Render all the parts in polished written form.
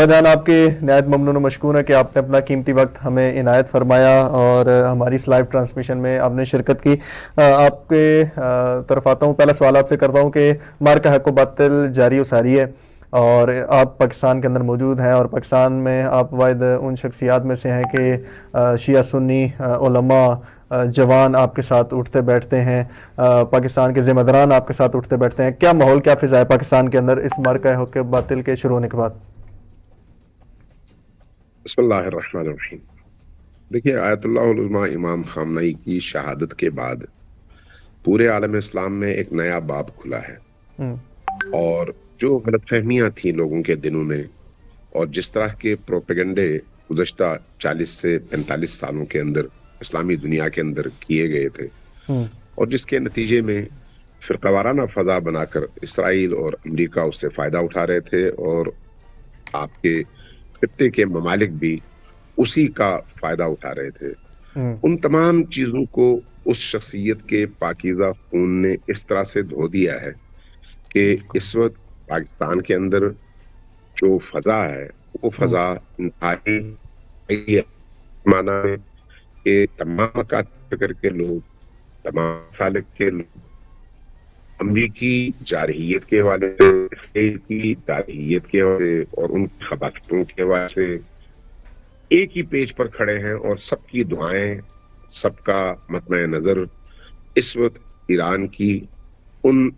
جان آپ کے نہایت ممنون و مشکور ہے کہ آپ نے اپنا قیمتی وقت ہمیں عنایت فرمایا اور ہماری اس لائیو ٹرانسمیشن میں آپ نے شرکت کی. آپ کے طرف آتا ہوں. پہلا سوال آپ سے کرتا ہوں کہ مارکا حق و باطل جاری و ساری ہے اور آپ پاکستان کے اندر موجود ہیں اور پاکستان میں آپ واحد ان شخصیات میں سے ہیں کہ شیعہ سنی علماء جوان آپ کے ساتھ اٹھتے بیٹھتے ہیں, پاکستان کے ذمہ داران آپ کے ساتھ اٹھتے بیٹھتے ہیں. کیا ماحول, کیا فضا ہے پاکستان کے اندر اس مارکا حق و باطل کے شروع ہونے کے بعد؟ بسم اللہ الرحمن الرحیم. دیکھیے, آیت اللہ العظمیٰ امام خامنئی کی شہادت کے بعد پورے عالم اسلام میں ایک نیا باب کھلا ہے, اور جو غلط فہمیاں تھیں لوگوں کے دلوں میں اور جس طرح کے پروپیگنڈے گزشتہ 40 سے 45 سالوں کے اندر اسلامی دنیا کے اندر کیے گئے تھے, اور جس کے نتیجے میں فرقہ وارانہ فضا بنا کر اسرائیل اور امریکہ اس سے فائدہ اٹھا رہے تھے, اور آپ کے خطے کے ممالک بھی اسی کا فائدہ اٹھا رہے تھے. ان تمام چیزوں کو اس شخصیت کے پاکیزہ خون نے اس طرح سے دھو دیا ہے کہ اس وقت پاکستان کے اندر جو فضا ہے وہ فضا انتہائی مانا ہے کہ تمام فکر کے لوگ, تمام سالک کے لوگ امریکی جارحیت کے حوالے سے, اسرائیل کی جارحیت کے حوالے سے اور ان کی خباستوں کے حوالے سے ایک ہی پیج پر کھڑے ہیں, اور سب کی دعائیں, سب کا مطمع نظر اس وقت ایران کی ان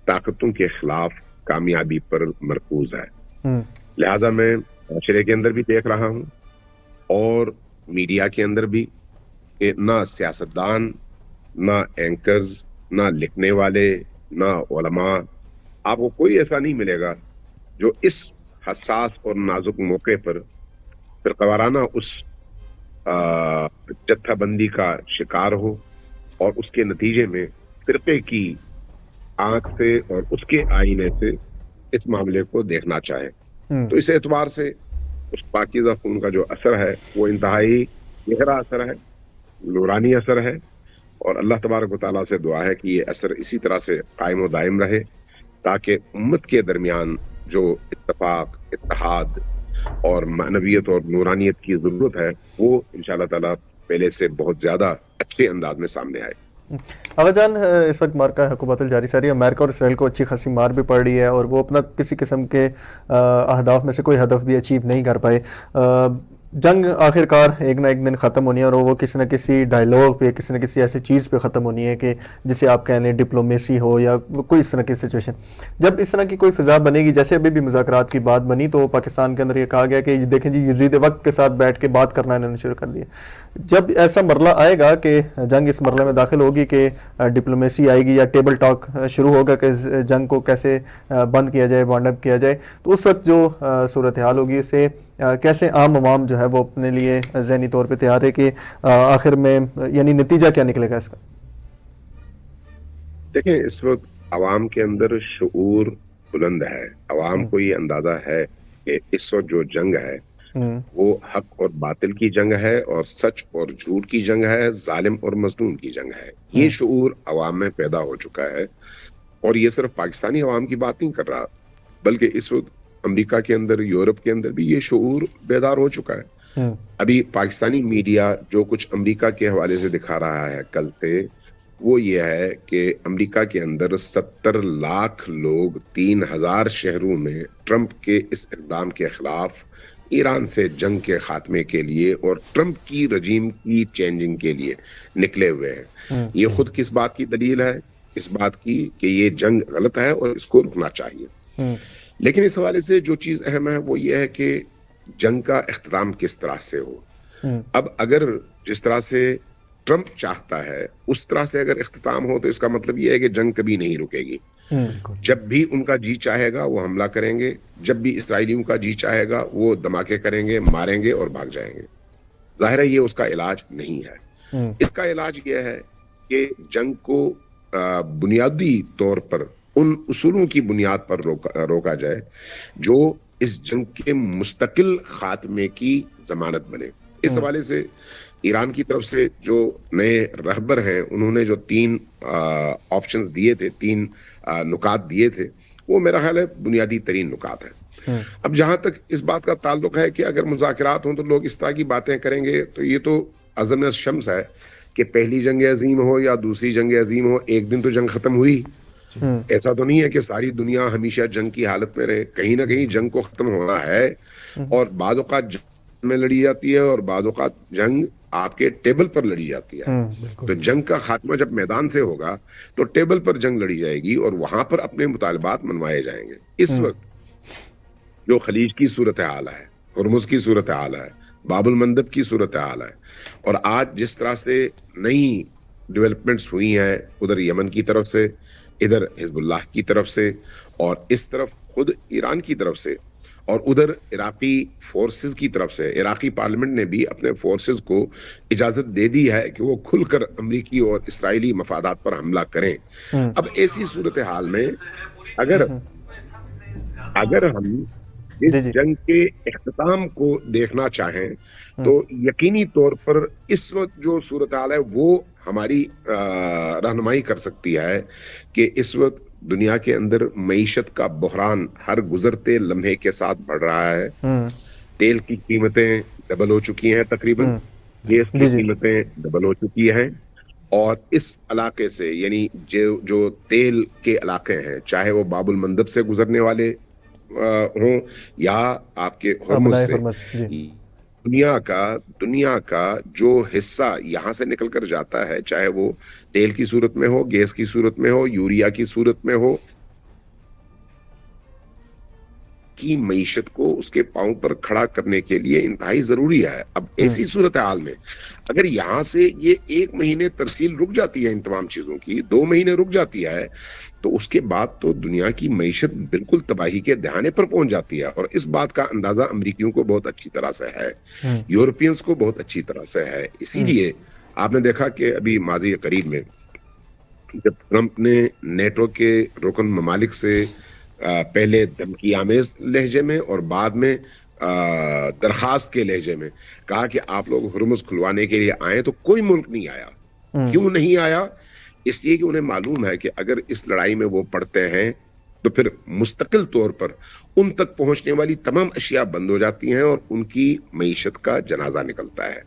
طاقتوں کے خلاف کامیابی پر مرکوز ہے. لہذا میں معاشرے کے اندر بھی دیکھ رہا ہوں اور میڈیا کے اندر بھی کہ نہ سیاستدان, نہ اینکرز, نہ لکھنے والے, نہ علماء, آپ کو کوئی ایسا نہیں ملے گا جو اس حساس اور نازک موقع پر فرقہ وارانہ اس جتھہ بندی کا شکار ہو اور اس کے نتیجے میں فرقے کی آنکھ سے اور اس کے آئینے سے اس معاملے کو دیکھنا چاہے. تو اس اعتبار سے اس پاکیزہ خون کا جو اثر ہے وہ انتہائی گہرا اثر ہے, نورانی اثر ہے, اور اللہ تبارک و تعالیٰ سے دعا ہے کہ یہ اثر اسی طرح سے قائم و دائم رہے تاکہ امت کے درمیان جو اتفاق, اتحاد اور معنویت اور نورانیت کی ضرورت ہے وہ انشاءاللہ تعالیٰ پہلے سے بہت زیادہ اچھے انداز میں سامنے آئے. آغا جان, اس وقت مارکا حق و باطل جاری ساری ہے. امریکہ اور اسرائیل کو اچھی خاصی مار بھی پڑ رہی ہے اور وہ اپنا کسی قسم کے اہداف میں سے کوئی ہدف بھی اچیو نہیں کر پائے. جنگ آخر کار ایک نہ ایک دن ختم ہونی ہے, اور وہ کسی نہ کسی ڈائلاگ پہ, کسی نہ کسی ایسی چیز پہ ختم ہونی ہے کہ جسے آپ کہہ لیں ڈپلومیسی ہو یا کوئی اس طرح کی سچویشن. جب اس طرح کی کوئی فضا بنے گی, جیسے ابھی بھی مذاکرات کی بات بنی, تو پاکستان کے اندر یہ کہا گیا کہ دیکھیں جی یزید وقت کے ساتھ بیٹھ کے بات کرنا انہوں نے شروع کر دیا. جب ایسا مرحلہ آئے گا کہ جنگ اس مرحلے میں داخل ہوگی کہ ڈپلومیسی آئے گی یا ٹیبل ٹاک شروع ہوگا کہ جنگ کو کیسے بند کیا جائے, وانڈ اپ کیا جائے, تو اس وقت جو صورتحال ہوگی اسے کیسے عام عوام جو ہے وہ اپنے لیے ذہنی طور پہ تیار ہے کہ آخر میں یعنی نتیجہ کیا نکلے گا اس کا؟ دیکھیں, اس وقت عوام کے اندر شعور بلند ہے. عوام کو یہ اندازہ ہے کہ اس وقت جو جنگ ہے وہ حق اور باطل کی جنگ ہے, اور سچ اور جھوٹ کی جنگ ہے, ظالم اور مظلوم کی جنگ ہے. یہ شعور عوام میں پیدا ہو چکا ہے, اور یہ صرف پاکستانی عوام کی بات نہیں کر رہا, بلکہ اس وقت امریکہ کے اندر, یورپ کے اندر بھی یہ شعور بیدار ہو چکا ہے. ابھی پاکستانی میڈیا جو کچھ امریکہ کے حوالے سے دکھا رہا ہے کل سے, وہ یہ ہے کہ امریکہ کے اندر 70 لاکھ لوگ 3000 شہروں میں ٹرمپ کے اس اقدام کے خلاف ایران سے جنگ کے خاتمے کے لیے اور ٹرمپ کی رجیم کی چینجنگ کے لیے نکلے ہوئے ہیں. یہ خود کس بات کی دلیل ہے؟ اس بات کی کہ یہ جنگ غلط ہے اور اس کو رکنا چاہیے. لیکن اس حوالے سے جو چیز اہم ہے وہ یہ ہے کہ جنگ کا اختتام کس طرح سے ہو. اب اگر جس طرح سے ٹرمپ چاہتا ہے اس طرح سے اگر اختتام ہو تو اس کا مطلب یہ ہے کہ جنگ کبھی نہیں رکے گی. جب بھی ان کا جی چاہے گا وہ حملہ کریں گے, جب بھی اسرائیلیوں کا جی چاہے گا وہ دھماکے کریں گے, ماریں گے اور بھاگ جائیں گے. ظاہر ہے یہ اس کا علاج نہیں ہے. اس کا علاج یہ ہے کہ جنگ کو بنیادی طور پر ان اصولوں کی بنیاد پر روکا جائے جو اس جنگ کے مستقل خاتمے کی ضمانت بنے. اس حوالے سے ایران کی طرف سے جو نئے رہبر ہیں انہوں نے جو 3 آپشن دیے تھے, 3 نکات دیے تھے, وہ میرا خیال ہے بنیادی ترین نکات ہیں. اب جہاں تک اس بات کا تعلق ہے کہ اگر مذاکرات ہوں تو لوگ اس طرح کی باتیں کریں گے، تو یہ تو عزم الشمس ہے کہ پہلی جنگ عظیم ہو یا دوسری جنگ عظیم ہو، ایک دن تو جنگ ختم ہوئی. ایسا تو نہیں ہے کہ ساری دنیا ہمیشہ جنگ کی حالت میں رہے، کہیں نہ کہیں جنگ کو ختم ہونا ہے. اور بعض اوقات جنگ میں لڑی جاتی ہے اور بعض اوقات جنگ آپ کے ٹیبل پر لڑی جاتی ہے. تو جنگ کا خاتمہ جب میدان سے ہوگا تو ٹیبل پر جنگ لڑی جائے گی اور وہاں پر اپنے مطالبات منوائے جائیں گے. اس وقت جو خلیج کی صورتحال ہے، ہرمز کی صورتحال ہے، باب المندب کی صورتحال ہے، اور آج جس طرح سے نئی ڈیولپمنٹس ہوئی ہیں ادھر یمن کی طرف سے، ادھر حزب اللہ کی طرف سے، اور اس طرف خود ایران کی طرف سے، اور ادھر عراقی فورسز کی طرف سے. عراقی پارلیمنٹ نے بھی اپنے فورسز کو اجازت دے دی ہے کہ وہ کھل کر امریکی اور اسرائیلی مفادات پر حملہ کریں. اب ایسی صورتحال میں اگر ہم اس جنگ کے اختتام کو دیکھنا چاہیں تو یقینی طور پر اس وقت جو صورتحال ہے وہ ہماری رہنمائی کر سکتی ہے کہ اس وقت دنیا کے اندر معیشت کا بحران ہر گزرتے لمحے کے ساتھ بڑھ رہا ہے. تیل کی قیمتیں ڈبل ہو چکی ہیں، تقریباً گیس کی قیمتیں ڈبل ہو چکی ہیں، اور اس علاقے سے یعنی جو تیل کے علاقے ہیں، چاہے وہ باب المندب سے گزرنے والے ہوں یا آپ کے ہرمز سے، دنیا کا جو حصہ یہاں سے نکل کر جاتا ہے، چاہے وہ تیل کی صورت میں ہو، گیس کی صورت میں ہو، یوریا کی صورت میں ہو، کی معیشت کو اس کے پاؤں پر کھڑا کرنے کے لیے انتہائی ضروری ہے. اب ایسی صورتحال میں اگر یہاں سے یہ 1 مہینے ترسیل رک جاتی ہے، ان تمام چیزوں کی 2 مہینے رک جاتی ہے، تو اس کے بعد تو دنیا کی معیشت بالکل تباہی کے دہانے پر پہنچ جاتی ہے. اور اس بات کا اندازہ امریکیوں کو بہت اچھی طرح سے ہے، یورپینز کو بہت اچھی طرح سے ہے. اسی لیے آپ نے دیکھا کہ ابھی ماضی قریب میں جب ٹرمپ نے نیٹو کے رکن ممالک سے پہلے دھمکی آمیز لہجے میں اور بعد میں درخواست کے لہجے میں کہا کہ آپ لوگ ہرمز کھلوانے کے لیے آئیں، تو کوئی ملک نہیں آیا. کیوں نہیں آیا؟ اس لیے کہ انہیں معلوم ہے کہ اگر اس لڑائی میں وہ پڑتے ہیں تو پھر مستقل طور پر ان تک پہنچنے والی تمام اشیاء بند ہو جاتی ہیں اور ان کی معیشت کا جنازہ نکلتا ہے.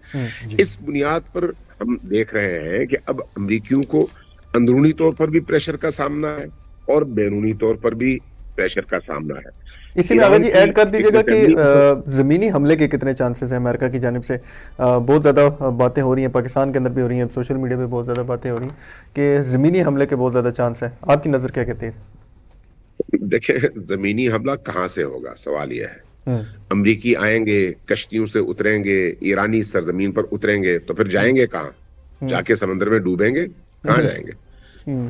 اس بنیاد پر ہم دیکھ رہے ہیں کہ اب امریکیوں کو اندرونی طور پر بھی پریشر کا سامنا ہے اور بیرونی طور پر بھی پریشر کا سامنا ہے. اسی میں آگا جی ایڈ کر دیجئے گا کہ زمینی حملے کے کتنے چانسز ہیں امریکہ کی جانب سے؟ بہت زیادہ باتیں ہو رہی ہیں، پاکستان کے اندر بھی ہو رہی ہیں، سوشل میڈیا پہ بہت زیادہ باتیں ہو رہی ہیں کہ زمینی حملے کے بہت زیادہ چانس ہیں. آپ کی نظر کیا کہتی ہے؟ دیکھیں، زمینی حملہ کہاں سے ہوگا؟ سوال یہ ہے. امریکی آئیں گے، کشتیوں سے اتریں گے، ایرانی سرزمین پر اتریں گے، تو پھر جائیں گے کہاں؟ جا کے سمندر میں ڈوبیں گے؟ کہاں جائیں گے؟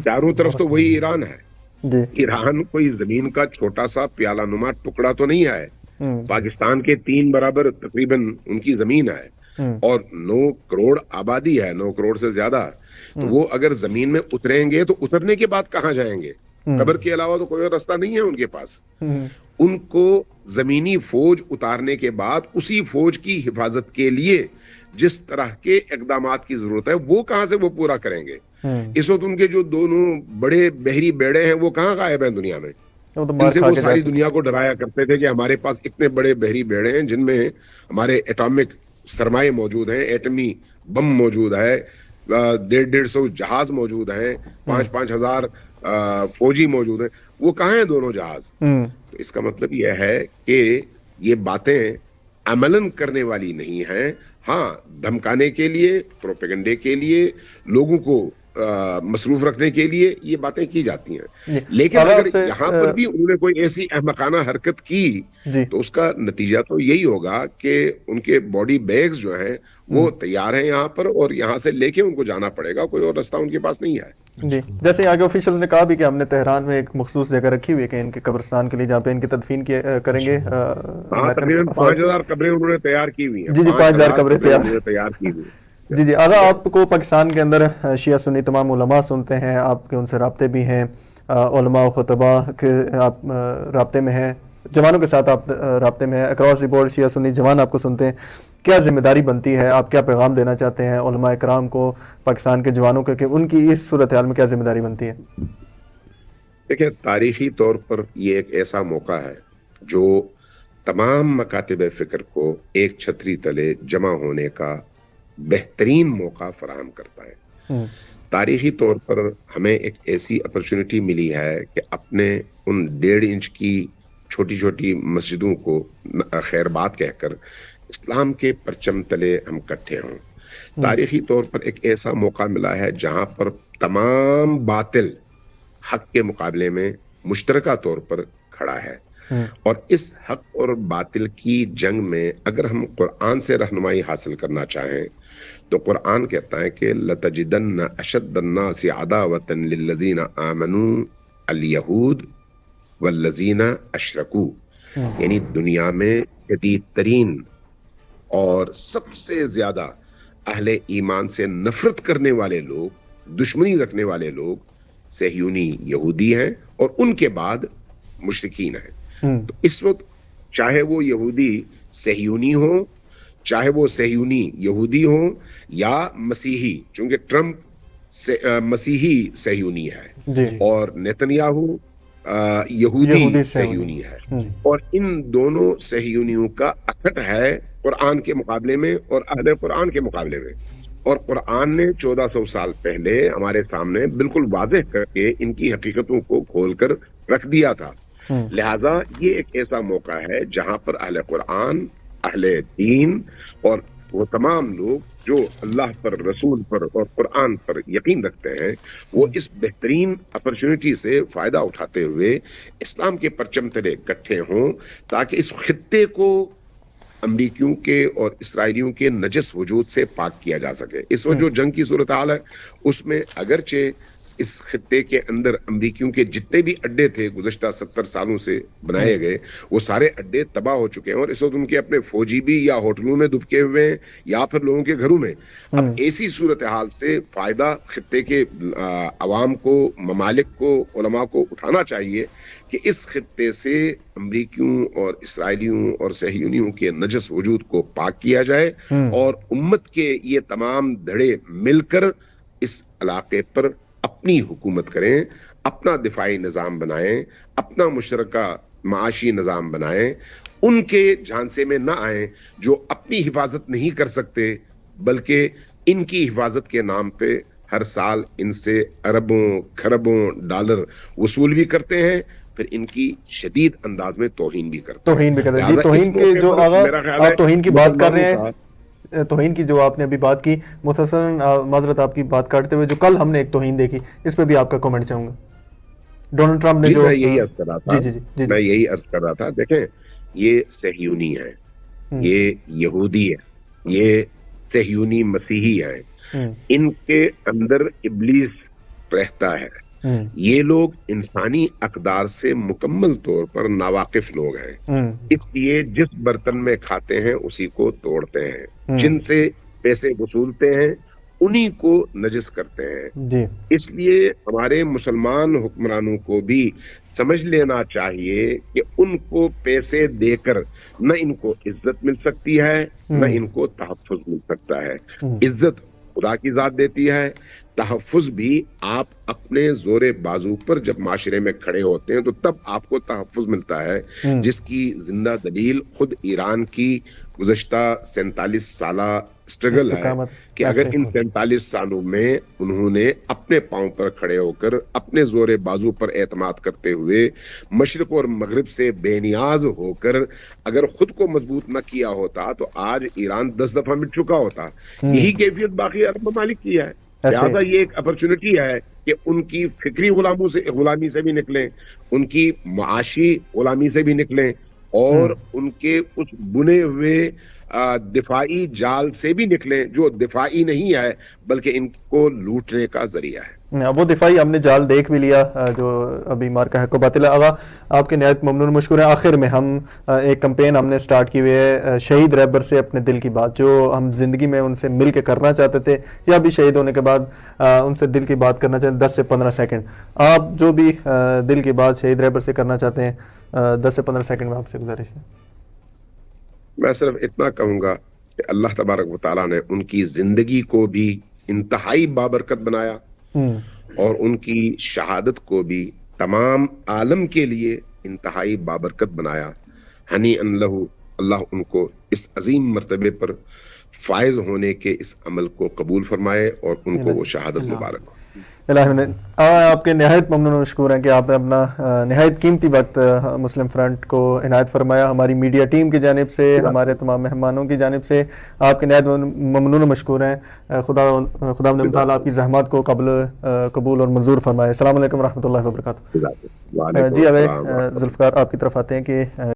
چاروں طرف تو وہی ایران ہے. ایران کوئی زمین کا چھوٹا سا پیالہ نما ٹکڑا تو نہیں ہے. پاکستان کے 3 برابر تقریباً ان کی زمین ہے اور 9 کروڑ آبادی ہے، 9 کروڑ سے زیادہ. تو وہ اگر زمین میں اتریں گے تو اترنے کے بعد کہاں جائیں گے؟ قبر کے علاوہ تو کوئی اور راستہ نہیں ہے ان کے پاس. ان کو زمینی فوج اتارنے کے بعد اسی فوج کی حفاظت کے لیے جس طرح کے اقدامات کی ضرورت ہے وہ کہاں سے وہ پورا کریں گے؟ اس وقت ان کے جو دونوں بڑے بحری بیڑے ہیں وہ کہاں غائب ہیں دنیا میں؟ ان سے وہ ساری دنیا کو ڈرایا کرتے تھے کہ ہمارے پاس اتنے بڑے بحری بیڑے ہیں جن میں ہمارے ایٹامک سرمائے موجود ہیں، ایٹمی بم موجود ہے، 150 جہاز موجود ہیں، 5-5 ہزار فوجی موجود ہیں. وہ کہاں ہیں دونوں جہاز؟ تو اس کا مطلب یہ ہے کہ یہ باتیں عملاً کرنے والی نہیں ہیں. ہاں، دھمکانے کے لیے، پروپیگنڈے کے لیے، لوگوں کو مصروف رکھنے کے لیے یہ باتیں کی جاتی ہیں. لیکن اگر یہاں پر بھی انہوں نے کوئی ایسی احمقانہ حرکت کی تو اس کا نتیجہ تو یہی ہوگا کہ ان کے باڈی بیگز جو ہیں وہ تیار ہیں یہاں پر، اور یہاں سے لے کے ان کو جانا پڑے گا، کوئی اور راستہ ان کے پاس نہیں ہے. جی، جیسے یہاں کے آفیشلز نے کہا بھی کہ ہم نے تہران میں ایک مخصوص جگہ رکھی ہوئی ہے کہ ان کے قبرستان کے لیے جہاں پہ ان کی تدفین کریں گے. تقریباً 5000 قبریں انہوں نے تیار کی ہوئی ہیں. جی 5000 قبریں تیار کی ہوئی ہیں. جی آغا، آپ کو پاکستان کے اندر شیعہ سنی تمام علماء سنتے ہیں، آپ کے ان سے رابطے بھی ہیں، علماء و خطباء کے آپ رابطے میں ہیں، جوانوں کے ساتھ آپ رابطے میں ہیں، اکراس دی بورڈ شیعہ سنی جوان آپ کو سنتے ہیں. کیا ذمہ داری بنتی ہے؟ آپ کیا پیغام دینا چاہتے ہیں علماء کرام کو، پاکستان کے جوانوں کو، کہ ان کی اس صورتحال میں کیا ذمہ داری بنتی ہے؟ دیکھیں، تاریخی طور پر یہ ایک ایسا موقع ہے جو تمام مکاتب فکر کو ایک چھتری تلے جمع ہونے کا بہترین موقع فراہم کرتا ہے۔ تاریخی طور پر ہمیں ایک ایسی اپرچونٹی ملی ہے کہ اپنے ان 1.5 انچ کی چھوٹی چھوٹی مسجدوں کو خیر بات کہہ کر اسلام کے پرچم تلے ہم اکٹھے ہوں۔ تاریخی طور پر ایک ایسا موقع ملا ہے جہاں پر تمام باطل حق کے مقابلے میں مشترکہ طور پر کھڑا ہے، اور اس حق اور باطل کی جنگ میں اگر ہم قرآن سے رہنمائی حاصل کرنا چاہیں تو قرآن کہتا ہے کہ لَتَجِدَنَّ أَشَدَّ النَّاسِ عَدَاوَةً لِلَّذِينَ آمَنُوا الْيَهُودُ وَالَّذِينَ أَشْرَكُوا، یعنی دنیا میں شدید ترین اور سب سے زیادہ اہل ایمان سے نفرت کرنے والے لوگ، دشمنی رکھنے والے لوگ صہیونی یہودی ہیں، اور ان کے بعد مشرکین ہیں۔ تو اس وقت چاہے وہ یہودی صہیونی ہوں، چاہے وہ صہیونی یہودی ہوں یا مسیحی، چونکہ ٹرمپ مسیحی صہیونی ہے اور نیتنیاہو یہودی صہیونی ہے، اور ان دونوں صہیونیوں کا اکٹ ہے قرآن کے مقابلے میں اور اہل قرآن کے مقابلے میں، اور قرآن نے 1400 سال پہلے ہمارے سامنے بالکل واضح کر کے ان کی حقیقتوں کو کھول کر رکھ دیا تھا۔ لہذا یہ ایک ایسا موقع ہے جہاں پر اہل قرآن، اہل دین اور وہ تمام لوگ جو اللہ پر، رسول پر اور قرآن پر یقین رکھتے ہیں، وہ اس بہترین اپرچونٹی سے فائدہ اٹھاتے ہوئے اسلام کے پرچم تلے اکٹھے ہوں، تاکہ اس خطے کو امریکیوں کے اور اسرائیلیوں کے نجس وجود سے پاک کیا جا سکے۔ اس وقت جو جنگ کی صورتحال ہے اس میں اگرچہ اس خطے کے اندر امریکیوں کے جتنے بھی اڈے تھے گزشتہ 70 سالوں سے بنائے گئے، وہ سارے اڈے تباہ ہو چکے ہیں، اور اس وقت ان کے اپنے فوجی بھی یا ہوٹلوں میں دبکے ہوئے ہیں یا پھر لوگوں کے گھروں میں۔ اب ایسی صورتحال سے فائدہ خطے کے عوام کو، ممالک کو، علماء کو اٹھانا چاہیے کہ اس خطے سے امریکیوں اور اسرائیلیوں اور صہیونیوں کے نجس وجود کو پاک کیا جائے، اور امت کے یہ تمام دھڑے مل کر اس علاقے پر اپنی حکومت کریں، اپنا دفاعی نظام بنائیں، اپنا مشترکہ معاشی نظام بنائیں، ان کے جھانسے میں نہ آئیں جو اپنی حفاظت نہیں کر سکتے، بلکہ ان کی حفاظت کے نام پہ ہر سال ان سے اربوں کھربوں ڈالر وصول بھی کرتے ہیں، پھر ان کی شدید انداز میں توہین بھی کرتے ہیں۔ توہین کی جو آپ توہین کی بات کر رہے ہیں، توہین کی جو آپ نے ابھی بات کی، مختصراً معذرت آپ کی بات کاٹتے ہوئے، جو کل ہم نے ایک توہین دیکھی، اس پہ بھی آپ کا کومنٹ چاہوں گا۔ ڈونلڈ ٹرمپ نے جو میں یہی عرض کر رہا تھا، دیکھیں یہ صہیونی ہے، یہ یہودی ہے، یہ صہیونی مسیحی ہے، ان کے اندر ابلیس رہتا ہے۔ یہ لوگ انسانی اقدار سے مکمل طور پر ناواقف لوگ ہیں، اس لیے جس برتن میں کھاتے ہیں اسی کو توڑتے ہیں، جن سے پیسے وصولتے ہیں انہی کو نجس کرتے ہیں۔ اس لیے ہمارے مسلمان حکمرانوں کو بھی سمجھ لینا چاہیے کہ ان کو پیسے دے کر نہ ان کو عزت مل سکتی ہے، نہ ان کو تحفظ مل سکتا ہے۔ عزت خدا کی ذات دیتی ہے، تحفظ بھی آپ اپنے زور بازو پر جب معاشرے میں کھڑے ہوتے ہیں تو تب آپ کو تحفظ ملتا ہے، جس کی زندہ دلیل خود ایران کی گزشتہ 47 سالہ اسٹرگل ہے کہ اگر ان 47 سالوں میں انہوں نے اپنے پاؤں پر کھڑے ہو کر اپنے زور بازو پر اعتماد کرتے ہوئے مشرق اور مغرب سے بے نیاز ہو کر اگر خود کو مضبوط نہ کیا ہوتا تو آج ایران 10 دفعہ مٹ چکا ہوتا۔ یہی کیفیت باقی عرب ممالک کی ہے، لہٰذا یہ ایک اپرچونٹی ہے کہ ان کی فکری غلامی سے بھی نکلیں، ان کی معاشی غلامی سے بھی نکلیں، اور ان کے اس بنے ہوئے دفاعی جال سے بھی نکلیں جو دفاعی نہیں ہے بلکہ ان کو لوٹنے کا ذریعہ ہے۔ وہ دفاعی ہم نے جال دیکھ بھی لیا جو ابھی مارکا حق و باطل ہے۔ آغا آپ کے نہایت ممنون مشکور ہیں۔ آخر میں ہم ایک کمپین ہم نے سٹارٹ کی ہوئی ہے، شہید رہبر سے اپنے دل کی بات، جو ہم زندگی میں ان سے مل کے کرنا چاہتے تھے یا بھی شہید ہونے کے بعد ان سے دل کی بات کرنا چاہتے ہیں، 10 سے 15 سیکنڈ آپ جو بھی دل کی بات شہید رہبر سے کرنا چاہتے ہیں، 10 سے 15 سیکنڈ میں آپ سے گزارش ہے۔ میں صرف اتنا کہوں گا کہ اللہ تبارک و تعالیٰ نے ان کی زندگی کو بھی انتہائی بابرکت بنایا، اور ان کی شہادت کو بھی تمام عالم کے لیے انتہائی بابرکت بنایا۔ ہنی ان لہو، اللہ ان کو اس عظیم مرتبے پر فائز ہونے کے اس عمل کو قبول فرمائے اور ان کو وہ شہادت مبارک ہو۔ الہی آپ کے نہایت ممنون و مشکور ہیں کہ آپ نے اپنا نہایت قیمتی وقت مسلم فرنٹ کو عنایت فرمایا، ہماری میڈیا ٹیم کی جانب سے، ہمارے تمام مہمانوں کی جانب سے آپ کے نہایت ممنون و مشکور ہیں۔ خدا تعالیٰ آپ کی زحمات کو قبول اور منظور فرمائے۔ السلام علیکم ورحمۃ اللہ وبرکاتہ۔ وعلیکم جی السلام۔ ذوالفقار آپ کی طرف آتے ہیں کہ